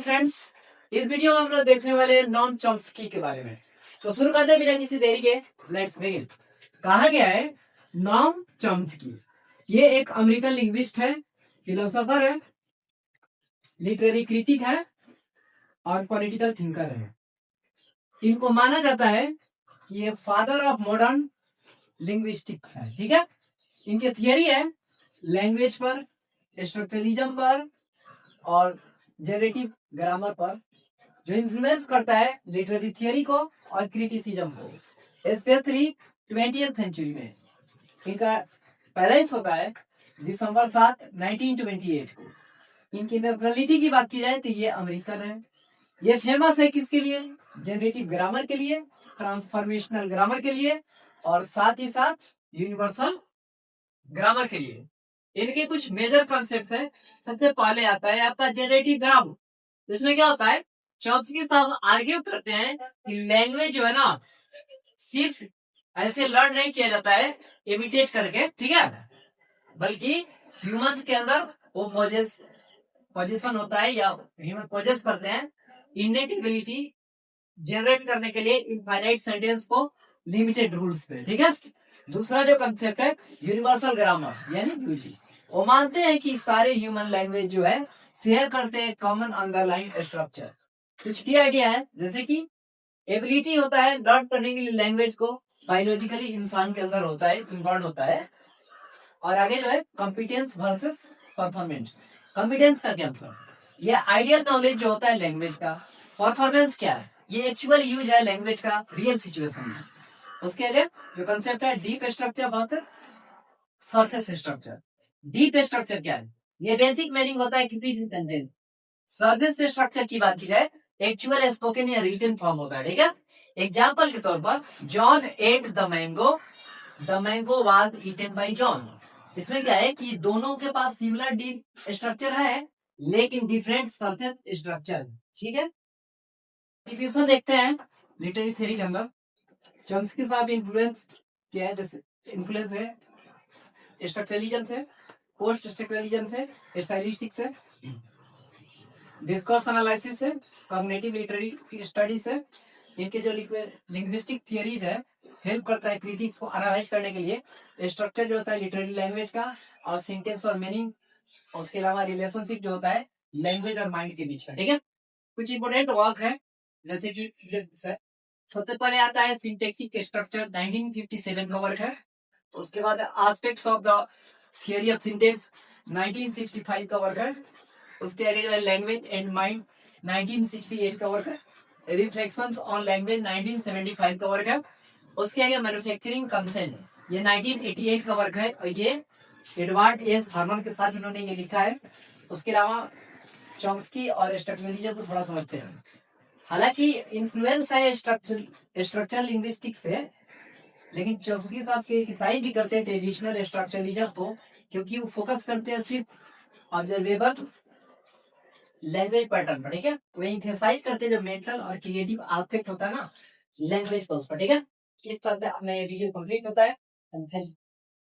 Friends, इस video में हम लोग देखने वाले हैं नॉम चॉम्स्की के बारे में। तो शुरू करते हैं बिना किसी देरी के। Let's begin. कहा गया है नॉम चॉम्स्की, ये एक अमेरिकन लिंग्विस्ट है, फिलोसोफर है, लिटरेरी क्रिटिक है और पॉलिटिकल थिंकर है। इनको माना जाता है कि ये फादर ऑफ मॉडर्न लिंग्विस्टिक्स है। ठीक है, इनकी थियरी है लैंग्वेज पर, स्ट्रक्चरलिज्म पर और जनरेटिव ग्रामर पर, जो इन्फ्लुएंस करता है लिटरेरी थियरी को और क्रिटिसिज्म को, स्पेशली 20th सेंचुरी में। इनका पैदाइश होता है दिसंबर 7, 1928 को। इनकी नेशनलिटी की बात की जाए तो ये अमेरिकन है। ये फेमस है किसके लिए? जनरेटिव ग्रामर के लिए, ट्रांसफॉर्मेशनल ग्रामर के लिए और साथ ही साथ यूनिवर्सल ग्रामर के लिए। इनके कुछ मेजर कॉन्सेप्ट्स हैं। सबसे पहले आता है आपका जनरेटिव ग्रामर। इसमें क्या होता है, चॉम्स्की साहब आर्ग्यू करते हैं कि लैंग्वेज जो है ना, सिर्फ ऐसे लर्न नहीं किया जाता है इमिटेट करके, ठीक है, बल्कि ह्यूमंस के अंदर वो पोजीशन होता है या ह्यूमन पोजेस करते हैं इनेट एबिलिटी जनरेट करने के लिए इनफाइनाइट सेंटेंस को लिमिटेड रूल्स पे। ठीक है, दूसरा जो कंसेप्ट है यूनिवर्सल ग्रामर, यानी यूजी। वो मानते हैं कि सारे ह्यूमन लैंग्वेज जो है शेयर करते हैं कॉमन अंडरलाइन स्ट्रक्चर। कुछ की आइडिया है, जैसे कि एबिलिटी होता है लर्न करने के लिए लैंग्वेज को, बायोलॉजिकली इंसान के अंदर होता है, इन्वॉल्व होता है। और आगे जो है कॉम्पिटेंस वर्सेस परफॉर्मेंस। कॉम्पिटेंस का क्या मतलब? ये आइडियल नॉलेज जो होता है लैंग्वेज का। परफॉर्मेंस क्या है? ये एक्चुअल यूज है लैंग्वेज का रियल सिचुएशन में। उसके लिए जो कंसेप्ट है deep structure versus surface structure. Deep structure क्या है? ये बेसिक मीनिंग होता है किसी भी कंटेंट। सरफेस स्ट्रक्चर की बात की जाए, एक्चुअल स्पोकन या रिटन फॉर्म होता है। ठीक है, एग्जाम्पल के तौर पर John ate the mango was eaten by John. इसमें क्या है कि दोनों के पास सिमिलर डीप स्ट्रक्चर है लेकिन डिफरेंट सरफेस स्ट्रक्चर। ठीक है, डिफिनेशन देखते हैं लिटरेरी थ्योरी के अंदर। चॉम्स्की साहब इन्फ्लुएंस क्या है? जैसे इन्फ्लुएंस है स्ट्रक्चरलिज्म से, पोस्ट स्ट्रक्चरलिज्म से, स्टाइलिस्टिक से, डिस्कोर्स एनालिसिस से, कॉग्निटिव लिटरेरी स्टडी से। इनके जो लिंग्विस्टिक थियरीज है हेल्प करता है क्रिटिक्स को एनालाइज करने के लिए। स्ट्रक्चर जो होता है लिटरेरी लैंग्वेज का और सिंटेक्स और मीनिंग, उसके अलावा रिलेशनशिप जो होता है लैंग्वेज और माइंड के बीच का। ठीक है, कुछ इंपोर्टेंट वर्क है जैसे कि सबसे पहले आता है सिंटैक्टिक स्ट्रक्चर, 1957 का वर्क है। उसके बाद aspects of the theory of syntax, 1965 का वर्क है। उसके आगे जो है लैंग्वेज एंड माइंड, 1968 का वर्क है। रिफ्लेक्शंस ऑन लैंग्वेज, 1975 का वर्क है। उसके आगे मैन्युफैक्चरिंग कंसेंट, ये 1988 का वर्क है और ये एडवर्ड एस हर्मन के साथ इन्होंने ये लिखा है। उसके अलावा चॉम्स्की और स्ट्रक्चरलिज्म को थोड़ा समझते हैं। हालांकि इन्फ्लुएंस है स्ट्रक्चर लिंग्विस्टिक्स से, लेकिन चॉम्स्की साहब क्रिटिसाइज भी करते हैं ट्रेडिशनल स्ट्रक्चरलिज्म को, क्योंकि वो फोकस करते हैं सिर्फ ऑब्जर्वेबल लैंग्वेज पैटर्न पर। ठीक है, वो एम्फसाइज करते हैं जो मेंटल और क्रिएटिव एस्पेक्ट होता है ना लैंग्वेज का, उस पर। ठीक है, इस तरह से अपना ये वीडियो कंप्लीट होता है।